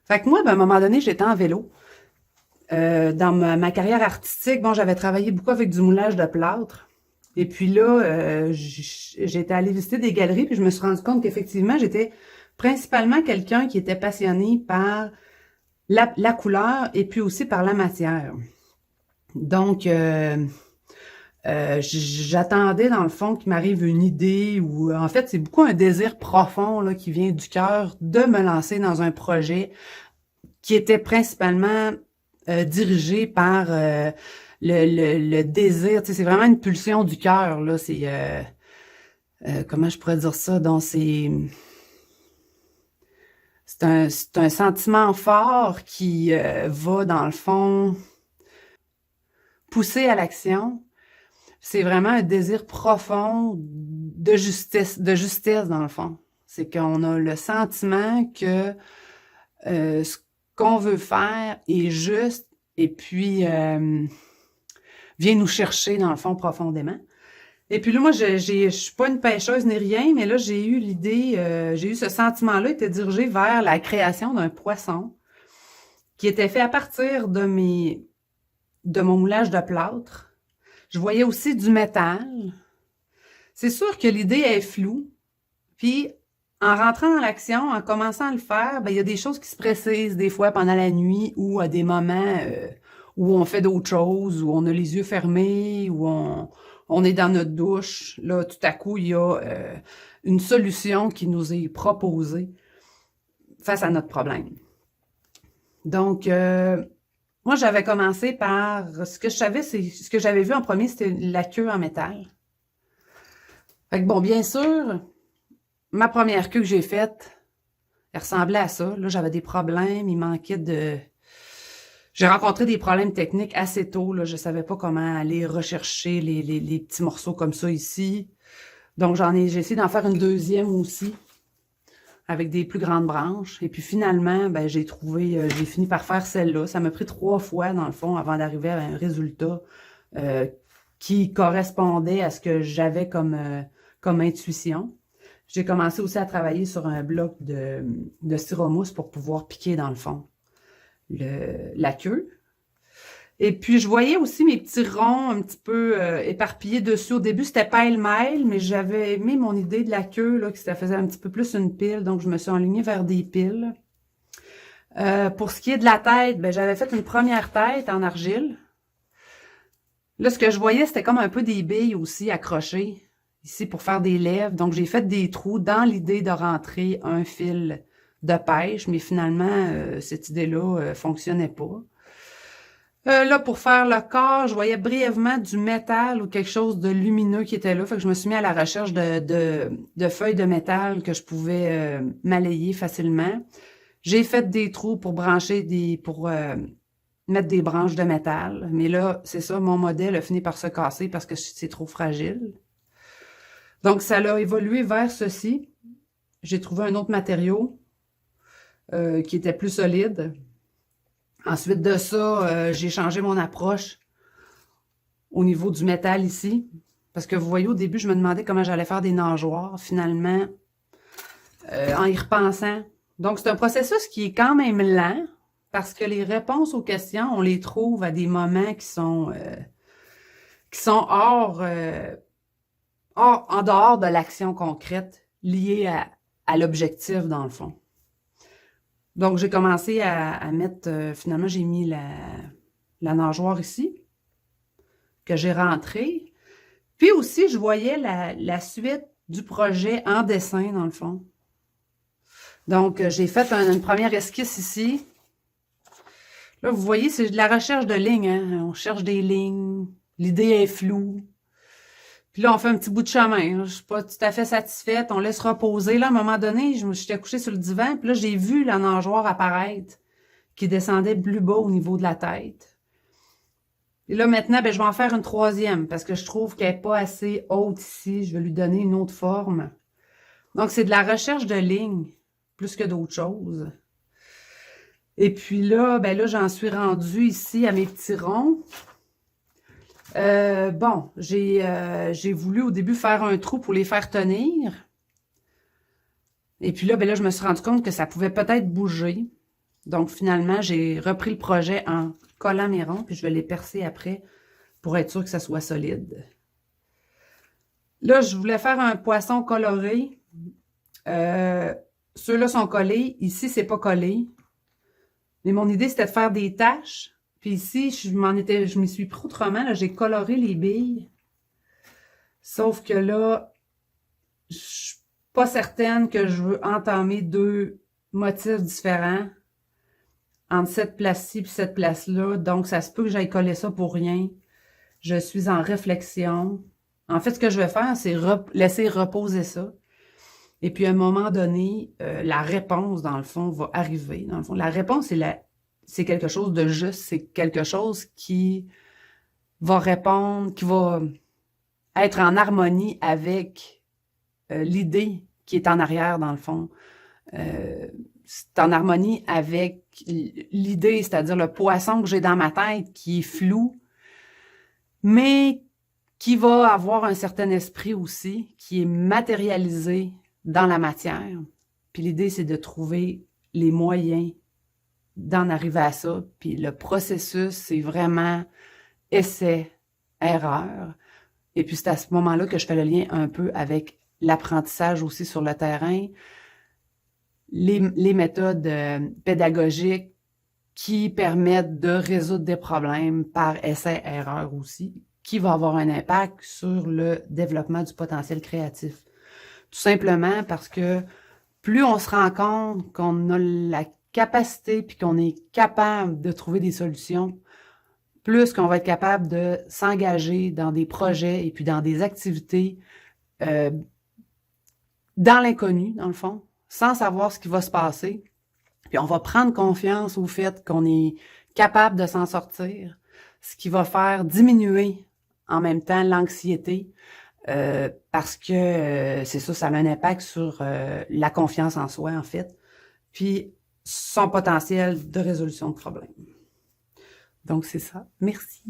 Fait que moi, ben, à un moment donné, j'étais en vélo. Dans ma carrière artistique, bon, j'avais travaillé beaucoup avec du moulage de plâtre. Et puis là, j'étais allée visiter des galeries, puis je me suis rendu compte qu'effectivement, j'étais principalement quelqu'un qui était passionné par la couleur et puis aussi par la matière. Donc, j'attendais dans le fond qu'il m'arrive une idée ou en fait, c'est beaucoup un désir profond là, qui vient du cœur de me lancer dans un projet qui était principalement dirigé par le désir. Tu sais, c'est vraiment une pulsion du cœur, là. Comment je pourrais dire ça? Donc, c'est un sentiment fort qui va, dans le fond, pousser à l'action. C'est vraiment un désir profond de justesse, dans le fond. C'est qu'on a le sentiment que ce qu'on veut faire est juste et puis vient nous chercher, dans le fond, profondément. Et puis là, moi, je suis pas une pêcheuse ni rien, mais là, j'ai eu l'idée, j'ai eu ce sentiment-là, était dirigé vers la création d'un poisson qui était fait à partir de mon moulage de plâtre. Je voyais aussi du métal. C'est sûr que l'idée est floue. Puis, en rentrant dans l'action, en commençant à le faire, ben, il y a des choses qui se précisent des fois pendant la nuit ou à des moments où on fait d'autres choses, où on a les yeux fermés, où on est dans notre douche. Là, tout à coup, il y a une solution qui nous est proposée face à notre problème. Donc, moi, j'avais commencé par... Ce que je savais, c'est... Ce que j'avais vu en premier, c'était la queue en métal. Fait que bon, bien sûr, ma première queue que j'ai faite, elle ressemblait à ça. Là, j'avais des problèmes, il manquait de... J'ai rencontré des problèmes techniques assez tôt. Là. Je savais pas comment aller rechercher les petits morceaux comme ça ici. Donc, j'ai essayé d'en faire une deuxième aussi, avec des plus grandes branches. Et puis finalement, ben, j'ai fini par faire celle-là. Ça m'a pris 3 fois, dans le fond, avant d'arriver à un résultat qui correspondait à ce que j'avais comme intuition. J'ai commencé aussi à travailler sur un bloc de styromousse pour pouvoir piquer, dans le fond, la queue. Et puis, je voyais aussi mes petits ronds un petit peu éparpillés dessus. Au début, c'était pêle-mêle, mais j'avais aimé mon idée de la queue, là, que ça faisait un petit peu plus une pile, donc je me suis enlignée vers des piles. Pour ce qui est de la tête, ben, j'avais fait une première tête en argile. Là, ce que je voyais, c'était comme un peu des billes aussi accrochées ici pour faire des lèvres. Donc, j'ai fait des trous dans l'idée de rentrer un fil de pêche, mais finalement, cette idée-là fonctionnait pas. Là, pour faire le corps, je voyais brièvement du métal ou quelque chose de lumineux qui était là. Fait que je me suis mis à la recherche de feuilles de métal que je pouvais malayer facilement. J'ai fait des trous pour pour mettre des branches de métal. Mais là, c'est ça, mon modèle a fini par se casser parce que c'est trop fragile. Donc, ça a évolué vers ceci. J'ai trouvé un autre matériau qui était plus solide. Ensuite de ça, j'ai changé mon approche au niveau du métal ici. Parce que vous voyez, au début, je me demandais comment j'allais faire des nageoires. Finalement, en y repensant. Donc, c'est un processus qui est quand même lent parce que les réponses aux questions, on les trouve à des moments qui sont en dehors de l'action concrète liée à l'objectif, dans le fond. Donc, j'ai commencé à mettre... finalement, j'ai mis la nageoire ici, que j'ai rentrée. Puis aussi, je voyais la suite du projet en dessin, dans le fond. Donc, j'ai fait une première esquisse ici. Là, vous voyez, c'est de la recherche de lignes. Hein? On cherche des lignes. L'idée est floue. Puis là, on fait un petit bout de chemin. Je suis pas tout à fait satisfaite. On laisse reposer. Là, à un moment donné, j'étais couchée sur le divan. Puis là, j'ai vu la nageoire apparaître qui descendait plus bas au niveau de la tête. Et là, maintenant, ben, je vais en faire une troisième parce que je trouve qu'elle n'est pas assez haute ici. Je vais lui donner une autre forme. Donc, c'est de la recherche de lignes plus que d'autres choses. Et puis là, ben là, j'en suis rendue ici à mes petits ronds. Bon, j'ai voulu au début faire un trou pour les faire tenir. Et puis là, ben là, je me suis rendu compte que ça pouvait peut-être bouger. Donc, finalement, j'ai repris le projet en collant mes ronds, puis je vais les percer après pour être sûr que ça soit solide. Là, je voulais faire un poisson coloré. Ceux-là sont collés. Ici, c'est pas collé. Mais mon idée, c'était de faire des taches. Puis ici, je m'y suis pris autrement. Là, j'ai coloré les billes. Sauf que là, je suis pas certaine que je veux entamer deux motifs différents entre cette place-ci et cette place-là. Donc, ça se peut que j'aille coller ça pour rien. Je suis en réflexion. En fait, ce que je vais faire, c'est laisser reposer ça. Et puis, à un moment donné, la réponse, dans le fond, va arriver. Dans le fond, la réponse, c'est quelque chose de juste. C'est quelque chose qui va répondre, qui va être en harmonie avec l'idée qui est en arrière, dans le fond. C'est en harmonie avec l'idée, c'est-à-dire le poisson que j'ai dans ma tête qui est flou, mais qui va avoir un certain esprit aussi, qui est matérialisé dans la matière. Puis l'idée, c'est de trouver les moyens d'en arriver à ça. Puis le processus, c'est vraiment essai, erreur. Et puis c'est à ce moment-là que je fais le lien un peu avec l'apprentissage aussi sur le terrain, les méthodes pédagogiques qui permettent de résoudre des problèmes par essai-erreur aussi, qui va avoir un impact sur le développement du potentiel créatif. Tout simplement parce que plus on se rend compte qu'on a la capacité puis qu'on est capable de trouver des solutions, plus qu'on va être capable de s'engager dans des projets et puis dans des activités dans l'inconnu, dans le fond, sans savoir ce qui va se passer. Puis on va prendre confiance au fait qu'on est capable de s'en sortir, ce qui va faire diminuer en même temps l'anxiété, parce que c'est ça, ça a un impact sur la confiance en soi, en fait, puis son potentiel de résolution de problèmes. Donc, c'est ça. Merci.